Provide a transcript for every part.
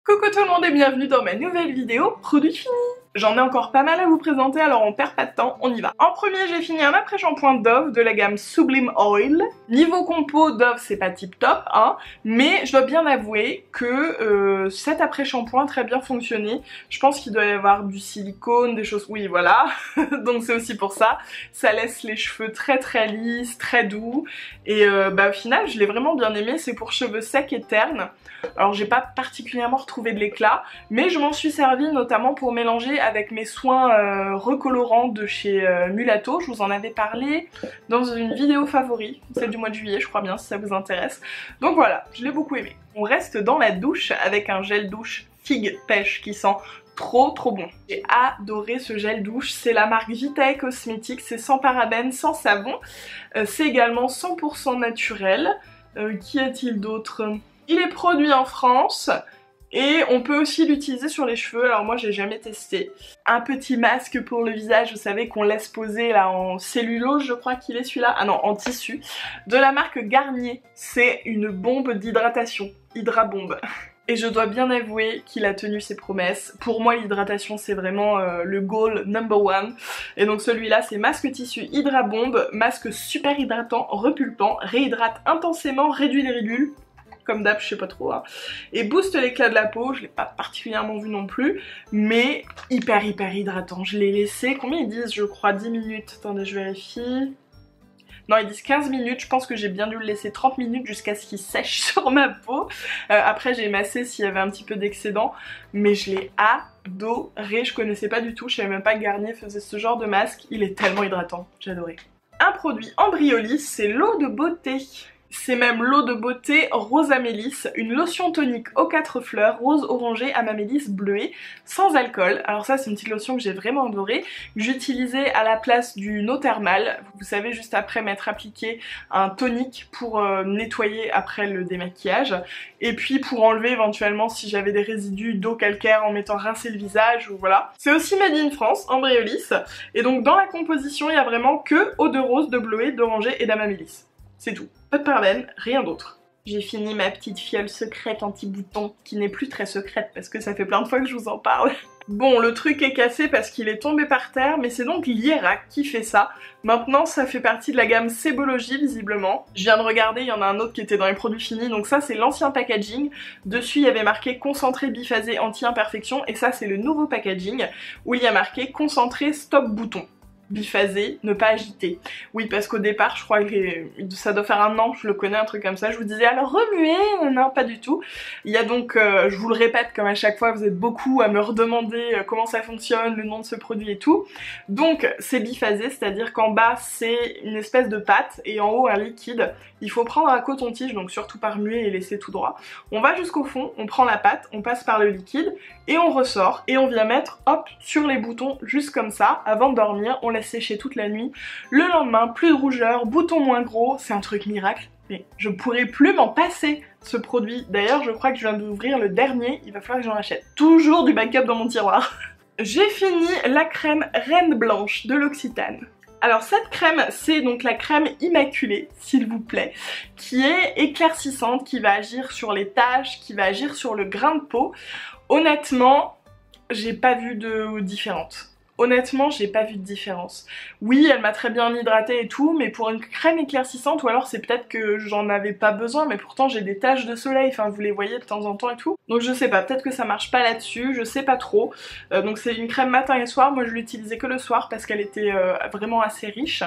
Coucou tout le monde et bienvenue dans ma nouvelle vidéo produit fini. J'en ai encore pas mal à vous présenter, alors on perd pas de temps, on y va. En premier, j'ai fini un après-shampoing Dove de la gamme Sublime Oil. Niveau compo, Dove c'est pas tip top, hein, mais je dois bien avouer que cet après-shampoing a très bien fonctionné. Je pense qu'il doit y avoir du silicone, des choses, oui voilà, donc c'est aussi pour ça. Ça laisse les cheveux très lisses, très doux, et au final je l'ai vraiment bien aimé, c'est pour cheveux secs et ternes. Alors j'ai pas particulièrement retrouvé de l'éclat, mais je m'en suis servi notamment pour mélanger avec mes soins recolorants de chez Mulatto. Je vous en avais parlé dans une vidéo favori, celle du mois de juillet je crois bien si ça vous intéresse. Donc voilà, je l'ai beaucoup aimé. On reste dans la douche avec un gel douche figue pêche qui sent trop bon. J'ai adoré ce gel douche, c'est la marque Vitae Cosmetics, c'est sans parabènes, sans savon. C'est également 100% naturel. Qu'y a-t-il d'autre ? Il est produit en France et on peut aussi l'utiliser sur les cheveux, alors moi j'ai jamais testé. Un petit masque pour le visage, vous savez qu'on laisse poser là en cellulose, je crois qu'il est celui-là, ah non en tissu, de la marque Garnier. C'est une bombe d'hydratation, Hydra Bombe. Et je dois bien avouer qu'il a tenu ses promesses. Pour moi l'hydratation c'est vraiment le goal number one. Et donc celui-là c'est masque tissu Hydra Bombe, masque super hydratant, repulpant, réhydrate intensément, réduit les ridules. Comme d'hab, je sais pas trop, hein. Et booste l'éclat de la peau, je l'ai pas particulièrement vu non plus, mais hyper hydratant. Je l'ai laissé, combien ils disent? Je crois 10 minutes, attendez je vérifie. Non ils disent 15 minutes, je pense que j'ai bien dû le laisser 30 minutes jusqu'à ce qu'il sèche sur ma peau. Après j'ai massé s'il y avait un petit peu d'excédent, mais je l'ai adoré, je connaissais pas du tout, je savais même pas que Garnier faisait ce genre de masque, il est tellement hydratant, j'ai adoré. Un produit Embryolisse, c'est l'eau de beauté. C'est même l'eau de beauté rose amélis, une lotion tonique aux 4 fleurs, rose orangé, amamélis bleuet, sans alcool. Alors ça c'est une petite lotion que j'ai vraiment adorée, que j'utilisais à la place d'une eau thermale. Vous savez, juste après m'être appliqué un tonique pour nettoyer après le démaquillage, et puis pour enlever éventuellement si j'avais des résidus d'eau calcaire en m'étant rincé le visage, ou voilà. C'est aussi made in France, Embryolisse, et donc dans la composition il y a vraiment que eau de rose, de bleuet, d'oranger et d'amamélis. C'est tout. Pas de parabènes, rien d'autre. J'ai fini ma petite fiole secrète anti-bouton, qui n'est plus très secrète parce que ça fait plein de fois que je vous en parle. Bon, le truc est cassé parce qu'il est tombé par terre, mais c'est donc l'Ierac qui fait ça. Maintenant, ça fait partie de la gamme Sebology, visiblement. Je viens de regarder, il y en a un autre qui était dans les produits finis, donc ça c'est l'ancien packaging. Dessus, il y avait marqué concentré biphasé anti-imperfection, et ça c'est le nouveau packaging, où il y a marqué concentré stop bouton. Biphasé, ne pas agiter. Oui, parce qu'au départ, je crois que ça doit faire un an, je le connais, un truc comme ça, je vous disais alors remuez, non pas du tout. Il y a donc, je vous le répète comme à chaque fois, vous êtes beaucoup à me redemander comment ça fonctionne, le nom de ce produit et tout. Donc c'est biphasé, c'est-à-dire qu'en bas c'est une espèce de pâte et en haut un liquide. Il faut prendre un coton-tige, donc surtout pas remuer et laisser tout droit. On va jusqu'au fond, on prend la pâte, on passe par le liquide et on ressort et on vient mettre hop sur les boutons juste comme ça avant de dormir. On laisse sécher toute la nuit. Le lendemain, plus de rougeur, boutons moins gros, c'est un truc miracle. Mais je pourrais plus m'en passer ce produit. D'ailleurs, je crois que je viens d'ouvrir le dernier, il va falloir que j'en achète. Toujours du backup dans mon tiroir. J'ai fini la crème Reine Blanche de l'Occitane. Alors cette crème, c'est donc la crème immaculée, s'il vous plaît, qui est éclaircissante, qui va agir sur les taches, qui va agir sur le grain de peau. Honnêtement, j'ai pas vu de différence. Honnêtement, j'ai pas vu de différence. Oui, elle m'a très bien hydratée et tout, mais pour une crème éclaircissante, ou alors c'est peut-être que j'en avais pas besoin, mais pourtant j'ai des taches de soleil, enfin vous les voyez de temps en temps et tout. Donc je sais pas, peut-être que ça marche pas là-dessus, je sais pas trop. Donc c'est une crème matin et soir, moi je l'utilisais que le soir parce qu'elle était vraiment assez riche.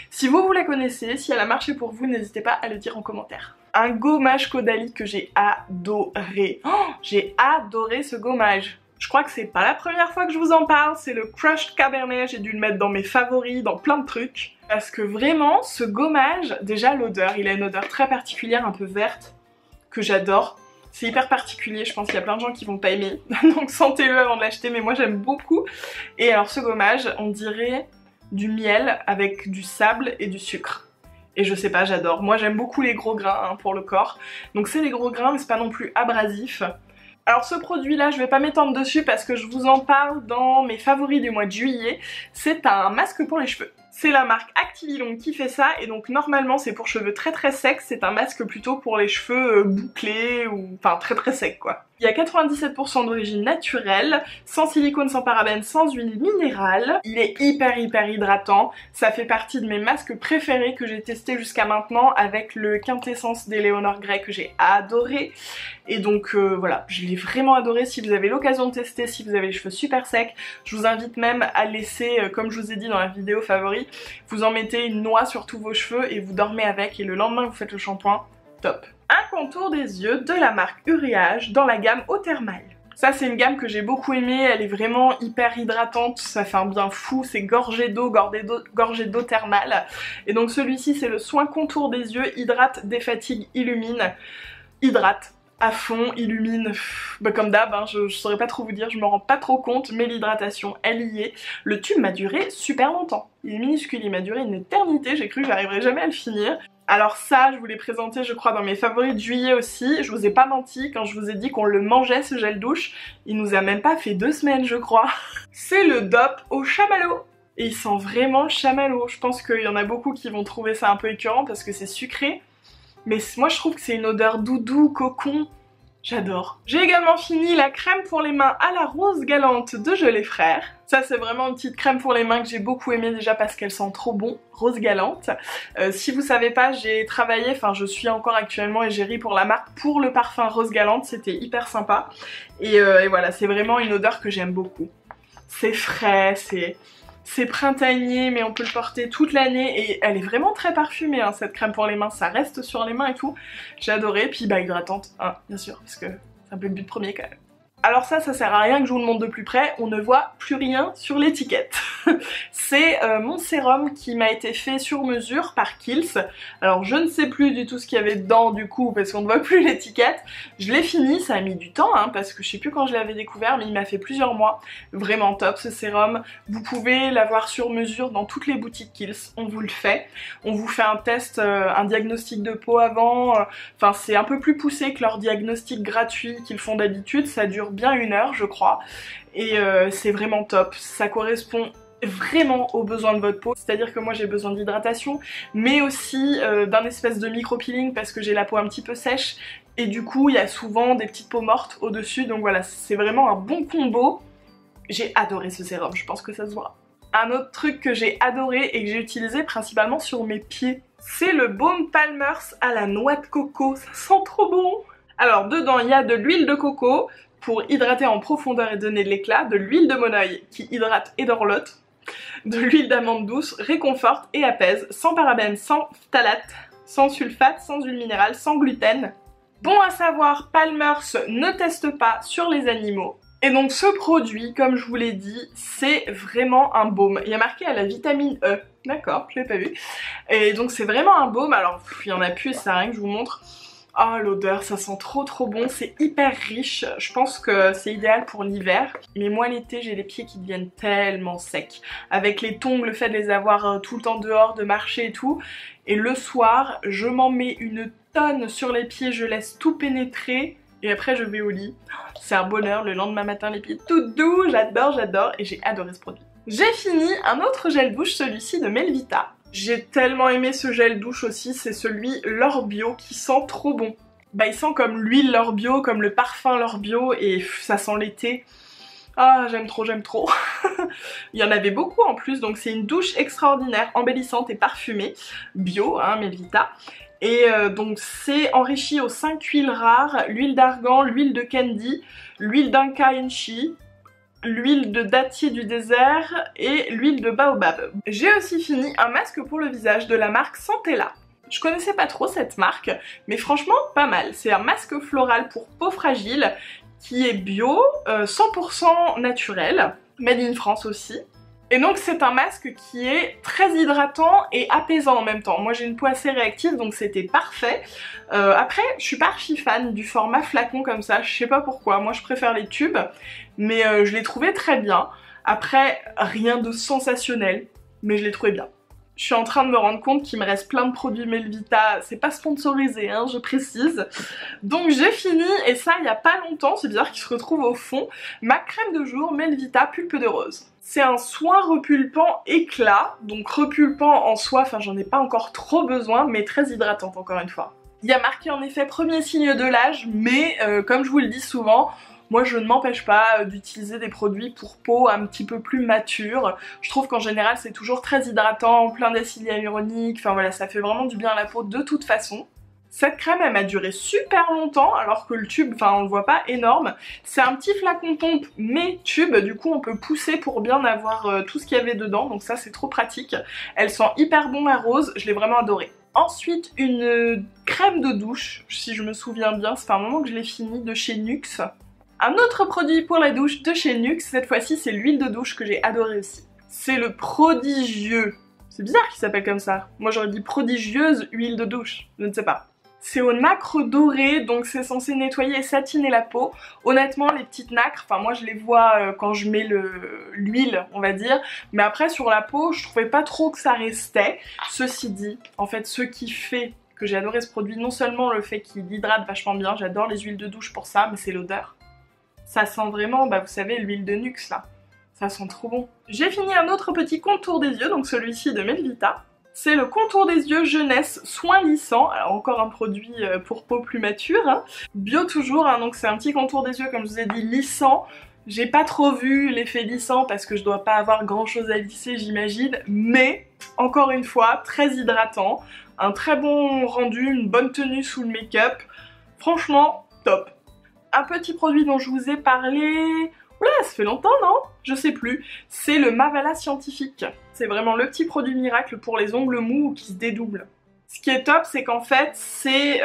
Si vous la connaissez, si elle a marché pour vous, n'hésitez pas à le dire en commentaire. Un gommage Caudalie que j'ai adoré. Oh, j'ai adoré ce gommage. Je crois que c'est pas la première fois que je vous en parle, c'est le Crushed Cabernet, j'ai dû le mettre dans mes favoris, dans plein de trucs. Parce que vraiment, ce gommage, déjà l'odeur, il a une odeur très particulière, un peu verte, que j'adore. C'est hyper particulier, je pense qu'il y a plein de gens qui vont pas aimer, donc sentez-le avant de l'acheter, mais moi j'aime beaucoup. Et alors ce gommage, on dirait du miel avec du sable et du sucre. Et je sais pas, j'adore. Moi j'aime beaucoup les gros grains hein, pour le corps. Donc c'est les gros grains, mais c'est pas non plus abrasif. Alors ce produit là je vais pas m'étendre dessus parce que je vous en parle dans mes favoris du mois de juillet. C'est un masque pour les cheveux. C'est la marque Activilong qui fait ça et donc normalement c'est pour cheveux très très secs, c'est un masque plutôt pour les cheveux bouclés ou enfin très très secs quoi. Il y a 97% d'origine naturelle, sans silicone, sans parabènes, sans huile minérale. Il est hyper hydratant. Ça fait partie de mes masques préférés que j'ai testé jusqu'à maintenant avec le Quintessence d'Eleanor Grey que j'ai adoré. Et donc voilà, je l'ai vraiment adoré. Si vous avez l'occasion de tester, si vous avez les cheveux super secs, je vous invite même à laisser, comme je vous ai dit dans la vidéo favori, vous en mettez une noix sur tous vos cheveux et vous dormez avec et le lendemain vous faites le shampoing, top. Un contour des yeux de la marque Uriage dans la gamme Eau Thermale. Ça c'est une gamme que j'ai beaucoup aimée, elle est vraiment hyper hydratante, ça fait un bien fou, c'est gorgé d'eau, gorgé d'eau thermale. Et donc celui-ci c'est le soin contour des yeux, hydrate, défatigue, illumine, hydrate à fond, illumine, bah comme d'hab, hein, je saurais pas trop vous dire, je me rends pas trop compte, mais l'hydratation elle y est. Le tube m'a duré super longtemps, il est minuscule, il m'a duré une éternité, j'ai cru que j'arriverais jamais à le finir. Alors ça, je vous l'ai présenté je crois dans mes favoris de juillet aussi, je vous ai pas menti quand je vous ai dit qu'on le mangeait ce gel douche, il nous a même pas fait 2 semaines je crois. C'est le DOP au chamallow. Et il sent vraiment le chamallow, je pense qu'il y en a beaucoup qui vont trouver ça un peu écœurant parce que c'est sucré. Mais moi je trouve que c'est une odeur doudou, cocon, j'adore. J'ai également fini la crème pour les mains à la rose galante de Gelée Frères. Ça c'est vraiment une petite crème pour les mains que j'ai beaucoup aimée déjà parce qu'elle sent trop bon, rose galante. Si vous savez pas, j'ai travaillé, enfin je suis encore actuellement égérie pour la marque pour le parfum rose galante, c'était hyper sympa. Et voilà, c'est vraiment une odeur que j'aime beaucoup. C'est frais, c'est printanier mais on peut le porter toute l'année et elle est vraiment très parfumée hein, cette crème pour les mains, ça reste sur les mains et tout. J'ai adoré, puis bah hydratante, hein, bien sûr, parce que c'est un peu le but premier quand même. Alors ça sert à rien que je vous le montre de plus près, on ne voit plus rien sur l'étiquette. C'est mon sérum qui m'a été fait sur mesure par Kiehl's. Alors je ne sais plus du tout ce qu'il y avait dedans du coup parce qu'on ne voit plus l'étiquette. Je l'ai fini, ça a mis du temps hein, parce que je sais plus quand je l'avais découvert mais il m'a fait plusieurs mois. Vraiment top ce sérum. Vous pouvez l'avoir sur mesure dans toutes les boutiques Kiehl's, on vous le fait. On vous fait un test, un diagnostic de peau avant. Enfin c'est un peu plus poussé que leur diagnostic gratuit qu'ils font d'habitude, ça dure bien 1 heure je crois. Et c'est vraiment top, ça correspond vraiment aux besoins de votre peau, c'est-à-dire que moi j'ai besoin d'hydratation mais aussi d'un espèce de micro-peeling parce que j'ai la peau un petit peu sèche et du coup il y a souvent des petites peaux mortes au dessus, donc voilà c'est vraiment un bon combo. J'ai adoré ce sérum, je pense que ça se voit. Un autre truc que j'ai adoré et que j'ai utilisé principalement sur mes pieds, c'est le baume Palmer's à la noix de coco, ça sent trop bon. Alors dedans il y a de l'huile de coco pour hydrater en profondeur et donner de l'éclat, de l'huile de monoeil qui hydrate et dorlote, de l'huile d'amande douce, réconforte et apaise, sans parabènes, sans phtalate, sans sulfate, sans huile minérale, sans gluten. Bon à savoir, Palmer's ne teste pas sur les animaux. Et donc ce produit, comme je vous l'ai dit, c'est vraiment un baume. Il y a marqué à la vitamine E, d'accord, je l'ai pas vu. Et donc c'est vraiment un baume, alors il y en a plus, ça sert à rien que je vous montre. Oh l'odeur, ça sent trop bon, c'est hyper riche, je pense que c'est idéal pour l'hiver. Mais moi l'été j'ai les pieds qui deviennent tellement secs. Avec les tongs, le fait de les avoir tout le temps dehors, de marcher et tout. Et le soir, je m'en mets une tonne sur les pieds, je laisse tout pénétrer. Et après je vais au lit. C'est un bonheur, le lendemain matin les pieds tout doux, j'adore et j'ai adoré ce produit. J'ai fini un autre gel douche, celui-ci de Melvita. J'ai tellement aimé ce gel douche aussi, c'est celui L'Or Bio qui sent trop bon. Bah il sent comme l'huile L'Or Bio, comme le parfum L'Or Bio et ça sent l'été. Ah j'aime trop Il y en avait beaucoup en plus, donc c'est une douche extraordinaire, embellissante et parfumée, bio hein, Melvita. Et donc c'est enrichi aux 5 huiles rares, l'huile d'argan, l'huile de candy, l'huile d'inca enchi, l'huile de dattier du désert et l'huile de baobab. J'ai aussi fini un masque pour le visage de la marque Santella. Je connaissais pas trop cette marque, mais franchement pas mal. C'est un masque floral pour peau fragile qui est bio, 100% naturel, made in France aussi. Et donc c'est un masque qui est très hydratant et apaisant en même temps. Moi j'ai une peau assez réactive donc c'était parfait. Après je suis pas archi fan du format flacon comme ça, je sais pas pourquoi. Moi je préfère les tubes mais je l'ai trouvé très bien. Après rien de sensationnel mais je l'ai trouvé bien. Je suis en train de me rendre compte qu'il me reste plein de produits Melvita, c'est pas sponsorisé hein, je précise. Donc j'ai fini, et ça il y a pas longtemps, c'est bizarre qu'il se retrouve au fond, ma crème de jour Melvita Pulpe de Rose. C'est un soin repulpant éclat, donc repulpant en soi, enfin j'en ai pas encore trop besoin, mais très hydratante encore une fois. Il y a marqué en effet premier signe de l'âge, mais comme je vous le dis souvent, moi je ne m'empêche pas d'utiliser des produits pour peau un petit peu plus mature. Je trouve qu'en général c'est toujours très hydratant, plein d'acide hyaluronique, enfin voilà, ça fait vraiment du bien à la peau de toute façon. Cette crème elle m'a duré super longtemps alors que le tube, enfin on le voit pas énorme. C'est un petit flacon pompe mais tube, du coup on peut pousser pour bien avoir tout ce qu'il y avait dedans, donc ça c'est trop pratique. Elle sent hyper bon la rose, je l'ai vraiment adorée. Ensuite une crème de douche, si je me souviens bien, c'est un moment que je l'ai fini, de chez Nuxe. Un autre produit pour la douche de chez Nuxe, cette fois-ci c'est l'huile de douche que j'ai adoré aussi. C'est le prodigieux, c'est bizarre qu'il s'appelle comme ça, moi j'aurais dit prodigieuse huile de douche, je ne sais pas. C'est au nacre doré, donc c'est censé nettoyer et satiner la peau. Honnêtement les petites nacres, enfin moi je les vois quand je mets l'huile on va dire, mais après sur la peau je trouvais pas trop que ça restait. Ceci dit, en fait ce qui fait que j'ai adoré ce produit, non seulement le fait qu'il hydrate vachement bien, j'adore les huiles de douche pour ça, mais c'est l'odeur. Ça sent vraiment, bah vous savez, l'huile de Nuxe là. Ça sent trop bon. J'ai fini un autre petit contour des yeux, donc celui-ci de Melvita. C'est le contour des yeux jeunesse soin lissant. Alors encore un produit pour peau plus mature. Hein. Bio toujours, hein, donc c'est un petit contour des yeux comme je vous ai dit lissant. J'ai pas trop vu l'effet lissant parce que je dois pas avoir grand chose à lisser j'imagine. Mais encore une fois, très hydratant. Un très bon rendu, une bonne tenue sous le make-up. Franchement, top. Un petit produit dont je vous ai parlé... Oula, ça fait longtemps, non? Je sais plus. C'est le Mavala Scientifique. C'est vraiment le petit produit miracle pour les ongles mous qui se dédoublent. Ce qui est top, c'est qu'en fait, c'est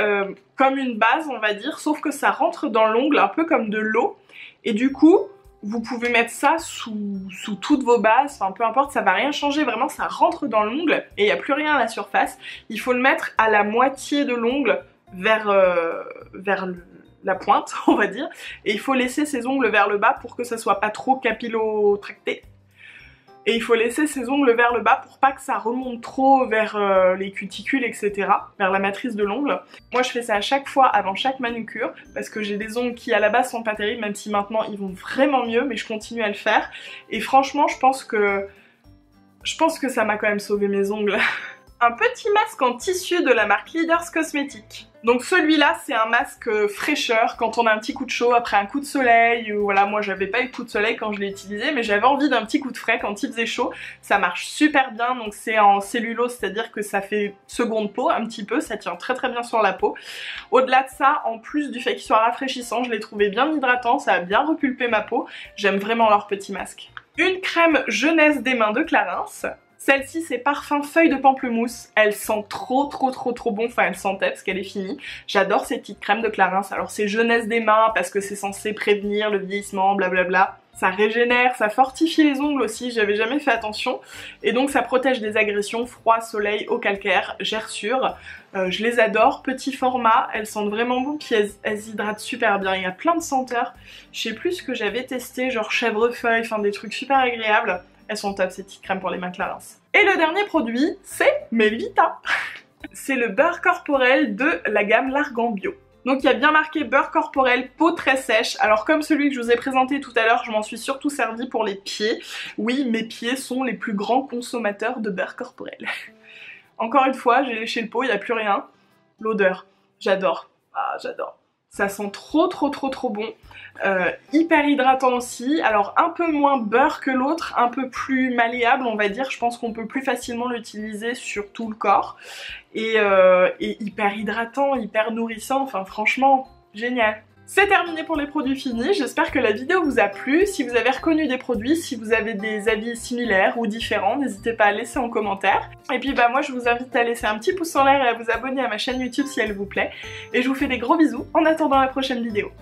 comme une base, on va dire, sauf que ça rentre dans l'ongle un peu comme de l'eau. Et du coup, vous pouvez mettre ça sous toutes vos bases, enfin peu importe, ça va rien changer, vraiment ça rentre dans l'ongle et il n'y a plus rien à la surface. Il faut le mettre à la moitié de l'ongle vers la pointe, on va dire, et il faut laisser ses ongles vers le bas pour que ça soit pas trop capillotracté. Et il faut laisser ses ongles vers le bas pour pas que ça remonte trop vers les cuticules, etc., vers la matrice de l'ongle. Moi je fais ça à chaque fois avant chaque manucure, parce que j'ai des ongles qui à la base sont pas terribles, même si maintenant ils vont vraiment mieux, mais je continue à le faire. Et franchement je pense que ça m'a quand même sauvé mes ongles. Un petit masque en tissu de la marque Leaders Cosmetics. Donc celui-là c'est un masque fraîcheur quand on a un petit coup de chaud après un coup de soleil, ou voilà, moi j'avais pas eu de coup de soleil quand je l'ai utilisé mais j'avais envie d'un petit coup de frais quand il faisait chaud. Ça marche super bien, donc c'est en cellulose, c'est-à-dire que ça fait seconde peau un petit peu, ça tient très très bien sur la peau. Au-delà de ça, en plus du fait qu'il soit rafraîchissant, je l'ai trouvé bien hydratant, ça a bien repulpé ma peau, j'aime vraiment leur petit masque. Une crème jeunesse des mains de Clarins. Celle-ci c'est parfum feuille de pamplemousse, elle sent trop bon, enfin elle sentait parce qu'elle est finie. J'adore ces petites crèmes de Clarins, alors c'est jeunesse des mains parce que c'est censé prévenir le vieillissement, blablabla. Ça régénère, ça fortifie les ongles aussi, j'avais jamais fait attention. Et donc ça protège des agressions, froid, soleil, eau calcaire, gerçure. Je les adore, petit format, elles sentent vraiment bon, puis elles hydratent super bien. Il y a plein de senteurs, je sais plus ce que j'avais testé, genre chèvrefeuille, enfin des trucs super agréables. Elles sont top ces petites crèmes pour les mains Clarins. Et le dernier produit, c'est Melvita. C'est le beurre corporel de la gamme L'Argan Bio. Donc il y a bien marqué beurre corporel, peau très sèche. Alors comme celui que je vous ai présenté tout à l'heure, je m'en suis surtout servi pour les pieds. Oui, mes pieds sont les plus grands consommateurs de beurre corporel. Encore une fois, j'ai léché le pot, il n'y a plus rien. L'odeur, j'adore. Ah, j'adore. Ça sent trop bon, hyper hydratant aussi, alors un peu moins beurre que l'autre, un peu plus malléable on va dire, je pense qu'on peut plus facilement l'utiliser sur tout le corps, et hyper hydratant, hyper nourrissant, enfin franchement, génial. C'est terminé pour les produits finis, j'espère que la vidéo vous a plu. Si vous avez reconnu des produits, si vous avez des avis similaires ou différents, n'hésitez pas à laisser en commentaire. Et puis bah moi je vous invite à laisser un petit pouce en l'air et à vous abonner à ma chaîne YouTube si elle vous plaît. Et je vous fais des gros bisous en attendant la prochaine vidéo.